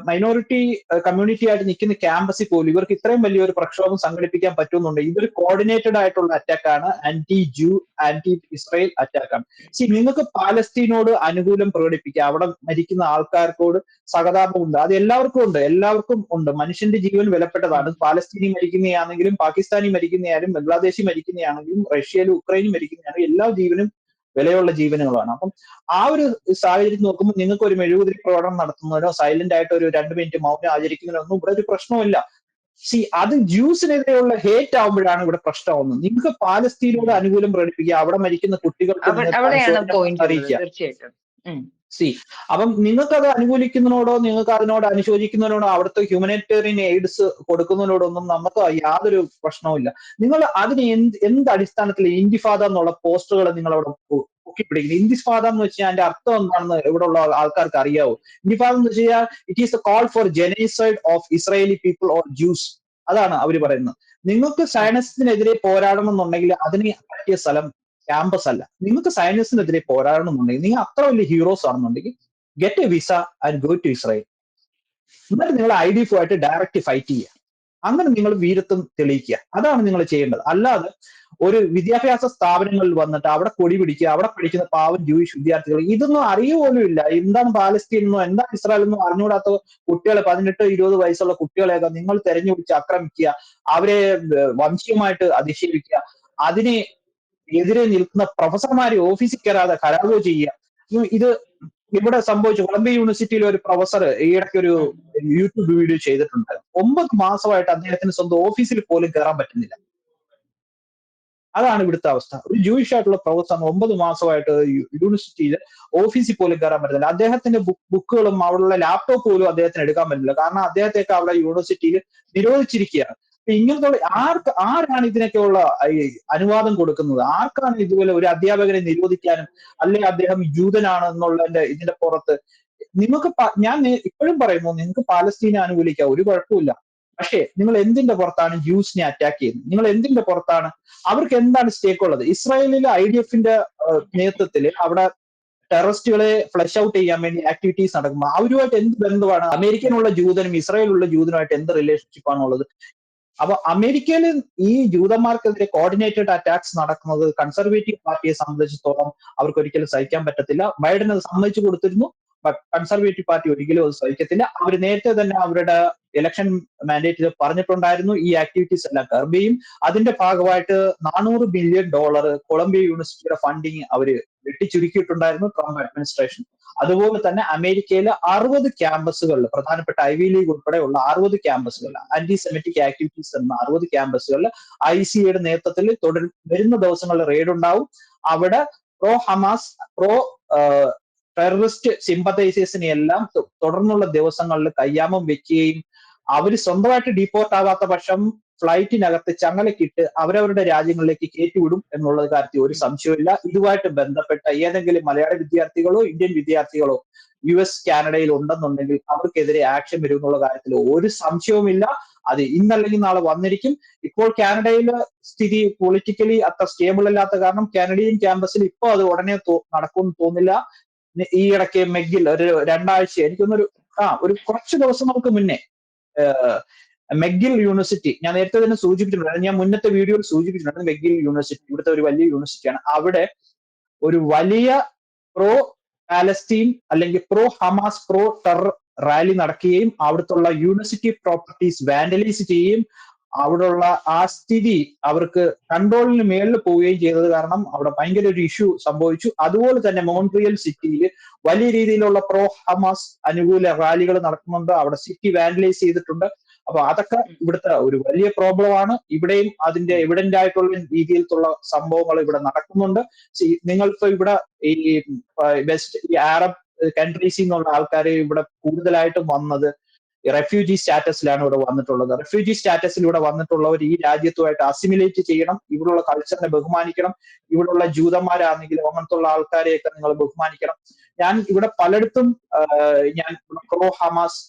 മൈനോറിറ്റി കമ്മ്യൂണിറ്റി ആയിട്ട് നിൽക്കുന്ന ക്യാമ്പസിൽ പോലും ഇവർക്ക് ഇത്രയും വലിയൊരു പ്രക്ഷോഭം സംഘടിപ്പിക്കാൻ പറ്റുന്നുണ്ട്. ഇതൊരു കോർഡിനേറ്റഡ് ആയിട്ടുള്ള അറ്റാക്കാണ്, ആന്റി ജൂ, ആന്റി ഇസ്രായേൽ അറ്റാക്കാണ്. നിങ്ങൾക്ക് പാലസ്തീനോട് അനുകൂലം പ്രകടിപ്പിക്കുക, അവിടെ മരിക്കുന്ന ആൾക്കാർക്കോട് സഹതാപമുണ്ട്, അത് എല്ലാവർക്കും ഉണ്ട്. മനുഷ്യന്റെ ജീവൻ വിലപ്പെട്ടതാണ്. പാലസ്തീനി മരിക്കുന്നതാണെങ്കിലും പാകിസ്ഥാനി മരിക്കുന്നതായാലും ബംഗ്ലാദേശി മരിക്കുന്നതാണെങ്കിലും റഷ്യയിലും ഉക്രൈനും മരിക്കുന്നതാണെങ്കിലും എല്ലാ ജീവനും വിലയുള്ള ജീവനുകളാണ്. അപ്പം ആ ഒരു സാഹചര്യം നോക്കുമ്പോൾ നിങ്ങൾക്ക് ഒരു മെഴുകുതിരി പ്രകടനം നടത്തുന്നതിനോ സൈലന്റ് ആയിട്ട് ഒരു 2 മിനിറ്റ് മൗനം ആചരിക്കുന്നതിനോ ഒന്നും ഇവിടെ ഒരു പ്രശ്നമില്ല. അത് ജ്യൂസിനെതിരെയുള്ള ഹേറ്റ് ആവുമ്പോഴാണ് ഇവിടെ പ്രശ്നമാവുന്നത്. നിങ്ങൾക്ക് പാലസ്തീനോട് അനുകൂലം പ്രകടിപ്പിക്കുക, അവിടെ മരിക്കുന്ന കുട്ടികൾക്ക് തീർച്ചയായിട്ടും സി അപ്പം നിങ്ങൾക്ക് അത് അനുകൂലിക്കുന്നതിനോടോ നിങ്ങൾക്ക് അതിനോട് അനുശോചിക്കുന്നതിനോടോ അവിടുത്തെ ഹ്യൂമനിറ്റേറിയൻ എയ്ഡ്സ് കൊടുക്കുന്നതിനോടൊന്നും നമുക്ക് യാതൊരു പ്രശ്നവുമില്ല. നിങ്ങൾ അതിന് എന്ത് അടിസ്ഥാനത്തിൽ ഇന്തിഫാദ എന്നുള്ള പോസ്റ്ററുകൾ നിങ്ങൾ അവിടെ പൊക്കിപ്പിടിക്കുന്നത്? ഇന്തിഫാദ എന്ന് വെച്ചാൽ അതിന്റെ അർത്ഥം എന്താണെന്ന് ഇവിടെ ഉള്ള ആൾക്കാർക്ക് അറിയാവോ? ഇന്തിഫാദ എന്ന് വെച്ച് കഴിഞ്ഞാൽ it is a call for genocide of Israeli people or Jews. അതാണ് അവർ പറയുന്നത്. നിങ്ങൾക്ക് സയനിസത്തിനെതിരെ പോരാടണം എന്നുണ്ടെങ്കിൽ അതിന് പറ്റിയ സ്ഥലം ക്യാമ്പസ് അല്ല. നിങ്ങൾക്ക് സയനിസത്തിനെതിരെ പോരാടണം എന്നുണ്ടെങ്കിൽ നിങ്ങൾ അത്ര വലിയ ഹീറോസ് ആണെന്നുണ്ടെങ്കിൽ get a visa and go to Israel. എന്നിട്ട് നിങ്ങൾ IDF ആയിട്ട് ഡയറക്റ്റ് ഫൈറ്റ് ചെയ്യുക. അങ്ങനെ നിങ്ങൾ വീരത്വം തെളിയിക്കുക. അതാണ് നിങ്ങൾ ചെയ്യേണ്ടത്. അല്ലാതെ ഒരു വിദ്യാഭ്യാസ സ്ഥാപനങ്ങളിൽ വന്നിട്ട് അവിടെ കൊടി പിടിക്കുക, അവിടെ പഠിക്കുന്ന പാവം ജൂയിഷ് വിദ്യാർത്ഥികൾ ഇതൊന്നും അറിയുപോലും ഇല്ല. എന്താണ് പാലസ്തീൻ എന്നോ എന്താണ് ഇസ്രായേൽ എന്നോ അറിഞ്ഞുകൂടാത്ത കുട്ടികളെ, 18-20 വയസ്സുള്ള കുട്ടികളെയൊക്കെ നിങ്ങൾ തെരഞ്ഞുപിടിച്ച് ആക്രമിക്കുക, അവരെ വംശീയമായിട്ട് അധിക്ഷേപിക്കുക, അതിനെ എതിരെ നിൽക്കുന്ന പ്രൊഫസർമാരെ ഓഫീസിൽ കയറാതെ കരാറോ ചെയ്യുക. ഇത് ഇവിടെ സംഭവിച്ചു. കൊളംബിയ യൂണിവേഴ്സിറ്റിയിലെ ഒരു പ്രൊഫസർ ഈയിടയ്ക്ക് ഒരു യൂട്യൂബ് വീഡിയോ ചെയ്തിട്ടുണ്ട്. 9 മാസമായിട്ട് അദ്ദേഹത്തിന് സ്വന്തം ഓഫീസിൽ പോലും കയറാൻ പറ്റുന്നില്ല. അതാണ് ഇവിടുത്തെ അവസ്ഥ. ഒരു ജൂയിഷ് ആയിട്ടുള്ള പ്രൊഫസർ 9 മാസമായിട്ട് യൂണിവേഴ്സിറ്റിയിൽ ഓഫീസിൽ പോലും കയറാൻ പറ്റുന്നില്ല. അദ്ദേഹത്തിന്റെ ബുക്കുകളും അവിടെയുള്ള ലാപ്ടോപ്പ് പോലും അദ്ദേഹത്തിന് എടുക്കാൻ പറ്റില്ല. കാരണം അദ്ദേഹത്തെയൊക്കെ അവിടെ യൂണിവേഴ്സിറ്റിയിൽ നിരോധിച്ചിരിക്കുകയാണ്. ഇങ്ങനത്തെ ആരാണ് ഇതിനൊക്കെയുള്ള അനുവാദം കൊടുക്കുന്നത്? ആർക്കാണ് ഇതുപോലെ ഒരു അധ്യാപകനെ നിരോധിക്കാനും അല്ലെങ്കിൽ അദ്ദേഹം ജൂതനാണ് എന്നുള്ളതിന്റെ ഇതിന്റെ പുറത്ത്? നിങ്ങൾക്ക് ഞാൻ ഇപ്പോഴും പറയുന്നു, നിങ്ങൾക്ക് പാലസ്തീനെ അനുകൂലിക്കാം, ഒരു കുഴപ്പമില്ല. പക്ഷേ നിങ്ങൾ എന്തിന്റെ പുറത്താണ് ജ്യൂസിനെ അറ്റാക്ക് ചെയ്യുന്നത്? നിങ്ങൾ എന്തിന്റെ പുറത്താണ്? അവർക്ക് എന്താണ് സ്റ്റേക്ക് ഉള്ളത്? ഇസ്രായേലിലെ IDFന്റെ നേതൃത്വത്തിൽ അവിടെ ടെററിസ്റ്റുകളെ ഫ്ലഷ് ഔട്ട് ചെയ്യാൻ വേണ്ടി ആക്ടിവിറ്റീസ് നടക്കുമ്പോൾ അവരുമായിട്ട് എന്ത് ബന്ധമാണ്? അമേരിക്കനുള്ള ജൂതനും ഇസ്രായേലുള്ള ജൂതനുമായിട്ട് എന്ത് റിലേഷൻഷിപ്പ് ആണുള്ളത്? അപ്പൊ അമേരിക്കയിൽ ഈ ജൂതന്മാർക്കെതിരെ കോർഡിനേറ്റഡ് അറ്റാക്സ് നടക്കുന്നത് കൺസർവേറ്റീവ് പാർട്ടിയെ സംബന്ധിച്ചിടത്തോളം അവർക്ക് ഒരിക്കലും സഹിക്കാൻ പറ്റത്തില്ല. ബൈഡൻ അത് സമ്മതിച്ചു കൊടുത്തിരുന്നു. ബട്ട് കൺസർവേറ്റീവ് പാർട്ടി ഒരിക്കലും അത് സഹിക്കത്തില്ല. അവർ നേരത്തെ തന്നെ അവരുടെ ഇലക്ഷൻ മാൻഡേറ്റിൽ പറഞ്ഞിട്ടുണ്ടായിരുന്നു ഈ ആക്ടിവിറ്റീസ് എല്ലാം കർബ് ചെയ്യും. അതിന്റെ ഭാഗമായിട്ട് $400 ബില്യൺ കൊളംബിയ യൂണിവേഴ്സിറ്റിയുടെ ഫണ്ടിങ് അവര് വെട്ടിച്ചുരുക്കിയിട്ടുണ്ടായിരുന്നു ട്രംപ് അഡ്മിനിസ്ട്രേഷൻ. അതുപോലെ തന്നെ അമേരിക്കയിലെ 60 ക്യാമ്പസുകളിൽ, പ്രധാനപ്പെട്ട ഐവി ലീഗ് ഉൾപ്പെടെയുള്ള 60 ക്യാമ്പസുകളിൽ, ആന്റി സെമിറ്റിക് ആക്ടിവിറ്റീസ് എന്ന 60 ക്യാമ്പസുകളിൽ ICAയുടെ നേതൃത്വത്തിൽ വരുന്ന ദിവസങ്ങളിൽ റെയ്ഡ് ഉണ്ടാവും. അവിടെ പ്രോ ഹമാസ്, പ്രോ ടെററിസ്റ്റ് സിമ്പതൈസേഴ്സിനെ എല്ലാം തുടർന്നുള്ള ദിവസങ്ങളിൽ കയ്യാമം വെക്കുകയും അവർ സ്വന്തമായിട്ട് ഡീപ്പോർട്ട് ആവാത്ത പക്ഷം ഫ്ലൈറ്റിനകത്ത് ചങ്ങലക്കിട്ട് അവരവരുടെ രാജ്യങ്ങളിലേക്ക് കയറ്റിവിടും എന്നുള്ള കാര്യത്തിൽ ഒരു സംശയമില്ല. ഇതുമായിട്ട് ബന്ധപ്പെട്ട ഏതെങ്കിലും മലയാളി വിദ്യാർത്ഥികളോ ഇന്ത്യൻ വിദ്യാർത്ഥികളോ US കാനഡയിൽ ഉണ്ടെന്നുണ്ടെങ്കിൽ അവർക്കെതിരെ ആക്ഷൻ വരും എന്നുള്ള കാര്യത്തിൽ ഒരു സംശയവുമില്ല. അത് ഇന്നല്ലെങ്കിൽ നാളെ വന്നിരിക്കും. ഇപ്പോൾ കാനഡയിലെ സ്ഥിതി പൊളിറ്റിക്കലി അത്ര സ്റ്റേബിൾ അല്ലാത്ത കാരണം കാനഡിയൻ ക്യാമ്പസിൽ ഇപ്പൊ അത് ഉടനെ നടക്കുമെന്ന് തോന്നില്ല. ഈ ഇടയ്ക്ക് മെഗിൽ ഒരു 2 ആഴ്ച എനിക്കൊന്നൊരു ഒരു കുറച്ച് ദിവസങ്ങൾക്ക് മുന്നേ മെഗിൽ യൂണിവേഴ്സിറ്റി, ഞാൻ നേരത്തെ തന്നെ സൂചിപ്പിച്ചിട്ടുണ്ട്, ഞാൻ മുന്നത്തെ വീഡിയോയിൽ സൂചിപ്പിച്ചിട്ടുണ്ട്. മെഗിൽ യൂണിവേഴ്സിറ്റി ഇവിടുത്തെ ഒരു വലിയ യൂണിവേഴ്സിറ്റിയാണ്. അവിടെ ഒരു വലിയ പ്രോ പാലസ്തീൻ അല്ലെങ്കിൽ pro Hamas, pro terror rally നടക്കുകയും അവിടുത്തെ യൂണിവേഴ്സിറ്റി പ്രോപ്പർട്ടീസ് വാൻഡലൈസ് ചെയ്യുകയും അവിടെയുള്ള ആ സ്ഥിതി അവർക്ക് കൺട്രോളിന് മേളിൽ പോവുകയും ചെയ്തത് കാരണം അവിടെ ഭയങ്കര ഒരു ഇഷ്യൂ സംഭവിച്ചു. അതുപോലെ തന്നെ മോൺട്രിയൽ സിറ്റിയിൽ വലിയ രീതിയിലുള്ള പ്രോ ഹമാസ് അനുകൂല റാലികൾ നടക്കുന്നുണ്ട്. അവിടെ സിറ്റി വാൻഡലൈസ് ചെയ്തിട്ടുണ്ട്. അപ്പൊ അതൊക്കെ ഇവിടുത്തെ ഒരു വലിയ പ്രോബ്ലം ആണ്. ഇവിടെയും അതിന്റെ എവിഡന്റ് ആയിട്ടുള്ള രീതിയിലുള്ള സംഭവങ്ങൾ ഇവിടെ നടക്കുന്നുണ്ട്. നിങ്ങളിപ്പോ ഇവിടെ ഈ അറബ് കൺട്രീസിൽ നിന്നുള്ള ആൾക്കാരെ ഇവിടെ കൂടുതലായിട്ടും വന്നത് റെഫ്യൂജി സ്റ്റാറ്റസിലാണ് ഇവിടെ വന്നിട്ടുള്ളത്. റെഫ്യൂജി സ്റ്റാറ്റസിൽ ഇവിടെ വന്നിട്ടുള്ളവർ ഈ രാജ്യത്തുമായിട്ട് അസിമിലേറ്റ് ചെയ്യണം, ഇവിടെയുള്ള കൾച്ചറിനെ ബഹുമാനിക്കണം. ഇവിടെയുള്ള ജൂതന്മാരാണെങ്കിലും അങ്ങനത്തുള്ള ആൾക്കാരെയൊക്കെ നിങ്ങൾ ബഹുമാനിക്കണം. ഞാൻ ഇവിടെ പലയിടത്തും ഞാൻ പ്രോ ഹമാസ്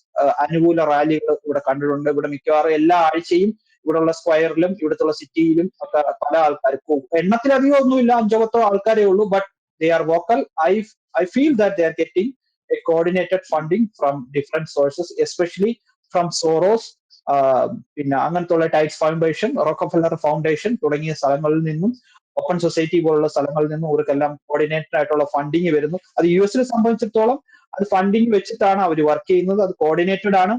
അനുകൂല റാലികൾ ഇവിടെ കണ്ടിട്ടുണ്ട്. ഇവിടെ മിക്കവാറും എല്ലാ ആഴ്ചയും ഇവിടെയുള്ള സ്ക്വയറിലും ഇവിടുത്തെ സിറ്റിയിലും ഒക്കെ പല ആൾക്കാർക്കും, എണ്ണത്തിലധികം ഒന്നുമില്ല, 5-10 ആൾക്കാരേ ഉള്ളൂ. But they are vocal. I feel that they are getting a coordinated funding from different sources, especially from Soros, പിന്നെ അങ്ങനത്തുള്ള ടൈറ്റ്സ് ഫൗണ്ടേഷൻ, റോക്കഫെല്ലർ ഫൗണ്ടേഷൻ തുടങ്ങിയ സ്ഥലങ്ങളിൽ നിന്നും, ഓപ്പൺ സൊസൈറ്റി പോലുള്ള സ്ഥലങ്ങളിൽ നിന്നും ഇവർക്കെല്ലാം കോർഡിനേറ്റഡ് ആയിട്ടുള്ള ഫണ്ടിങ് വരുന്നു. അത് US സംബന്ധിച്ചിടത്തോളം അത് ഫണ്ടിങ് വെച്ചിട്ടാണ് അവർ വർക്ക് ചെയ്യുന്നത്. അത് കോർഡിനേറ്റഡ് ആണ്.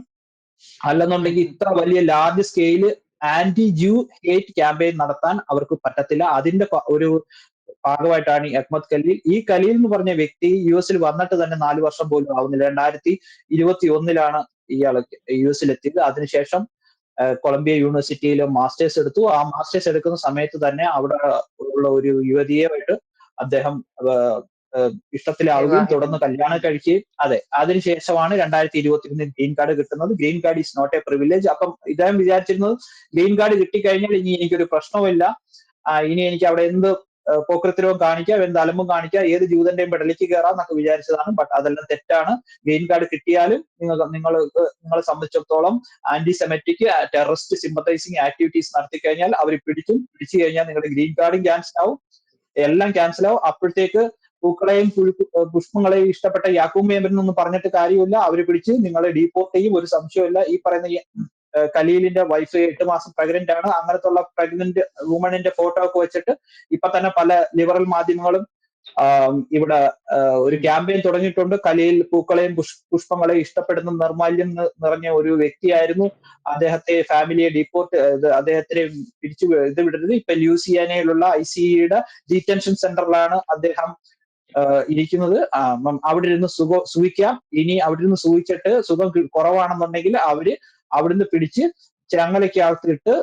അല്ലെന്നുണ്ടെങ്കിൽ ഇത്ര വലിയ ലാർജ് സ്കെയില് ആന്റി ജൂ ഹേറ്റ് ക്യാമ്പയിൻ നടത്താൻ അവർക്ക് പറ്റത്തില്ല. അതിന്റെ ഒരു ഭാഗമായിട്ടാണ് ഈ അഹ്മദ് ഖലീൽ. ഈ ഖലീൽ എന്ന് പറഞ്ഞ വ്യക്തി US വന്നിട്ട് തന്നെ 4 വർഷം പോലും ആവുന്നില്ല. 2021 ഇയാൾ US എത്തിയത്. അതിനുശേഷം കൊളംബിയ യൂണിവേഴ്സിറ്റിയിൽ മാസ്റ്റേഴ്സ് എടുത്തു. ആ മാസ്റ്റേഴ്സ് എടുക്കുന്ന സമയത്ത് തന്നെ അവിടെ ഉള്ള ഒരു യുവതിയുമായിട്ട് അദ്ദേഹം ഇഷ്ടത്തിലാവുകയും തുടർന്ന് കല്യാണം കഴിക്കുകയും അതെ അതിനുശേഷമാണ് 2021 ഗ്രീൻ കാർഡ് കിട്ടുന്നത്. Green card is not a privilege. അപ്പം ഇദ്ദേഹം വിചാരിച്ചിരുന്നത് ഗ്രീൻ കാർഡ് കിട്ടിക്കഴിഞ്ഞാൽ ഇനി എനിക്കൊരു പ്രശ്നവുമില്ല, ഇനി എനിക്ക് അവിടെ എന്ത് പോക്രിത്തരവും കാണിക്കാം, എന്ത് അലമ്പും കാണിക്കാം, ഏത് ജൂതന്റെയും പെടലിക്ക് കയറാം എന്നൊക്കെ വിചാരിച്ചതാണ്. ബട്ട് അതെല്ലാം തെറ്റാണ്. ഗ്രീൻ കാർഡ് കിട്ടിയാലും നിങ്ങളെ സംബന്ധിച്ചിടത്തോളം ആന്റിസെമറ്റിക് ടെററിസ്റ്റ് സിമ്പത്തൈസിങ് ആക്ടിവിറ്റീസ് നടത്തി കഴിഞ്ഞാൽ അവർ പിടിച്ചു കഴിഞ്ഞാൽ നിങ്ങളുടെ ഗ്രീൻ കാർഡും ക്യാൻസൽ ആവും, എല്ലാം ക്യാൻസൽ ആവും. അപ്പോഴത്തേക്ക് പൂക്കളെയും പുഷ്പങ്ങളെയും ഇഷ്ടപ്പെട്ട യാക്കൂബ് മേമനൊന്നും പറഞ്ഞിട്ട് കാര്യമില്ല, അവര് പിടിച്ച് നിങ്ങളെ ഡീപ്പോർട്ട് ചെയ്യും, ഒരു സംശയമില്ല. ഈ പറയുന്ന ഖലീലിന്റെ വൈഫ് 8 മാസം പ്രഗ്നന്റ് ആണ്. അങ്ങനത്തുള്ള പ്രഗ്നന്റ് വുമണിന്റെ ഫോട്ടോ ഒക്കെ വെച്ചിട്ട് ഇപ്പൊ തന്നെ പല ലിബറൽ മാധ്യമങ്ങളും ഇവിടെ ഒരു ക്യാമ്പയിൻ തുടങ്ങിയിട്ടുണ്ട്. ഖലീൽ പൂക്കളെയും പുഷ്പങ്ങളെയും ഇഷ്ടപ്പെടുന്ന നിർമാല്യം നിറഞ്ഞ ഒരു വ്യക്തിയായിരുന്നു, അദ്ദേഹത്തെ ഫാമിലിയെ അദ്ദേഹത്തിനെ പിരിച്ചു വിടരുത്. ഇപ്പൊ ലൂസിയാനയിലുള്ള ICEയുടെ ഡീറ്റൻഷൻ സെന്ററിലാണ് അദ്ദേഹം ഇരിക്കുന്നത്. അവിടെ ഇരുന്ന് സുഖിക്കാം. ഇനി അവിടെ ഇരുന്ന് സുഖിച്ചിട്ട് സുഖം കുറവാണെന്നുണ്ടെങ്കിൽ അവര് അവിടുന്ന് പിടിച്ച് ചങ്ങലയ്ക്കകത്തിട്ട്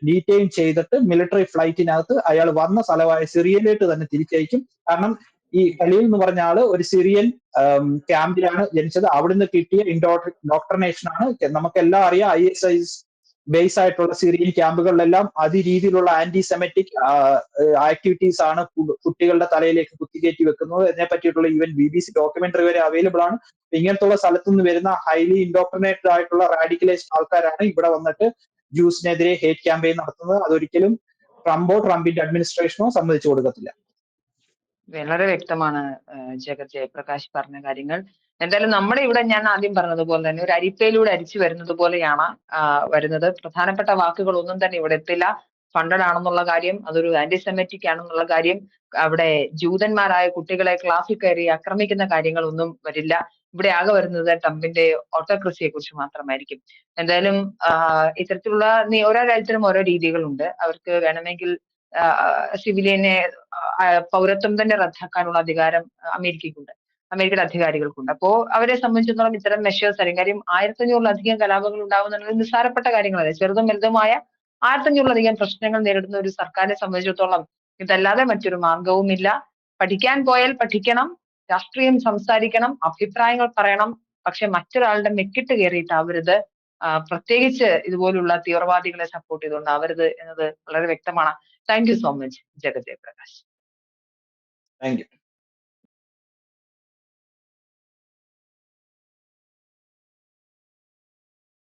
ഡീറ്റെയിൻ ചെയ്തിട്ട് മിലിറ്ററി ഫ്ലൈറ്റിനകത്ത് അയാൾ വന്ന സ്ഥലമായ സിറിയയിലേക്ക് തന്നെ തിരിച്ചയക്കും. കാരണം ഈ ഖലീൽ എന്ന് പറഞ്ഞ ആള് ഒരു സിറിയൻ ക്യാമ്പിലാണ് ജനിച്ചത്. അവിടുന്ന് കിട്ടിയ ഇൻഡോക്ട്രിനേഷൻ ആണ്. നമുക്കെല്ലാം അറിയാം, ISIS ബേസ് ആയിട്ടുള്ള സിറിയൻ ക്യാമ്പുകളിലെല്ലാം അതിരീതിയിലുള്ള ആന്റിസെമറ്റിക് ആക്ടിവിറ്റീസ് ആണ് കുട്ടികളുടെ തലയിലേക്ക് കുത്തിക്കയറ്റി വെക്കുന്നത്. ഇതിനെ പറ്റിയിട്ടുള്ള ഈവൻ BBC ഡോക്യുമെന്ററി വരെ അവൈലബിൾ ആണ്. ഇങ്ങനത്തുള്ള സ്ഥലത്തുനിന്ന് വരുന്ന ഹൈലി ഇൻഡോക്ട്രിനേറ്റഡ് ആയിട്ടുള്ള റാഡിക്കലൈസ്ഡ് ആൾക്കാരാണ് ഇവിടെ വന്നിട്ട് ജ്യൂസിനെതിരെ ഹേറ്റ് ക്യാമ്പയിൻ നടത്തുന്നത്. അതൊരിക്കലും ട്രംപിന്റെ അഡ്മിനിസ്ട്രേഷനോ സമ്മതിച്ചു കൊടുക്കത്തില്ല. വളരെ വ്യക്തമാണ് ജഗത് ജയപ്രകാശ് പറഞ്ഞ കാര്യങ്ങൾ. എന്തായാലും നമ്മുടെ ഇവിടെ ഞാൻ ആദ്യം പറഞ്ഞതുപോലെ തന്നെ ഒരു അരിപ്പയിലൂടെ അരിച്ചു വരുന്നത് പോലെയാണ് വരുന്നത്. പ്രധാനപ്പെട്ട വാക്കുകളൊന്നും തന്നെ ഇവിടെ എത്തില്ല. ഫണ്ടഡ് ആണെന്നുള്ള കാര്യം, അതൊരു ആന്റിസെമറ്റിക് ആണെന്നുള്ള കാര്യം, അവിടെ ജൂതന്മാരായ കുട്ടികളെ ക്ലാസ്സിൽ കയറി ആക്രമിക്കുന്ന കാര്യങ്ങളൊന്നും വരില്ല. ഇവിടെ ആകെ വരുന്നത് ട്രംപിന്റെ ഓട്ടോക്രസിയെ കുറിച്ച് മാത്രമായിരിക്കും. എന്തായാലും ഇത്തരത്തിലുള്ള ഓരോ രാജ്യത്തിനും ഓരോ രീതികളുണ്ട്. അവർക്ക് വേണമെങ്കിൽ സിവിലിയനെ പൗരത്വം തന്നെ റദ്ദാക്കാനുള്ള അധികാരം അമേരിക്കയ്ക്കുണ്ട്, അമേരിക്കയുടെ അധികാരികൾക്കുണ്ട്. അപ്പോ അവരെ സംബന്ധിച്ചിടത്തോളം ഇത്തരം മെഷേഴ്സ് ആയിരിക്കും. കാര്യം 1500-ലധികം കലാപങ്ങൾ ഉണ്ടാവുന്നത് നിസ്സാരപ്പെട്ട കാര്യങ്ങളല്ല. ചെറുതും വലുതുമായ 1500-ലധികം പ്രശ്നങ്ങൾ നേരിടുന്ന ഒരു സർക്കാരിനെ സംബന്ധിച്ചിടത്തോളം ഇതല്ലാതെ മറ്റൊരു മാർഗവുമില്ല. പഠിക്കാൻ പോയാൽ പഠിക്കണം, രാഷ്ട്രീയം സംസാരിക്കണം, അഭിപ്രായങ്ങൾ പറയണം. പക്ഷെ മറ്റൊരാളുടെ മെക്കിട്ട് കയറിയിട്ട് ആവരുത്. പ്രത്യേകിച്ച് ഇതുപോലുള്ള തീവ്രവാദികളെ സപ്പോർട്ട് ചെയ്തുകൊണ്ട് ആവരുത് എന്നത് വളരെ വ്യക്തമാണ്. Thank you so much Jagat Jayaprakash. Thank you.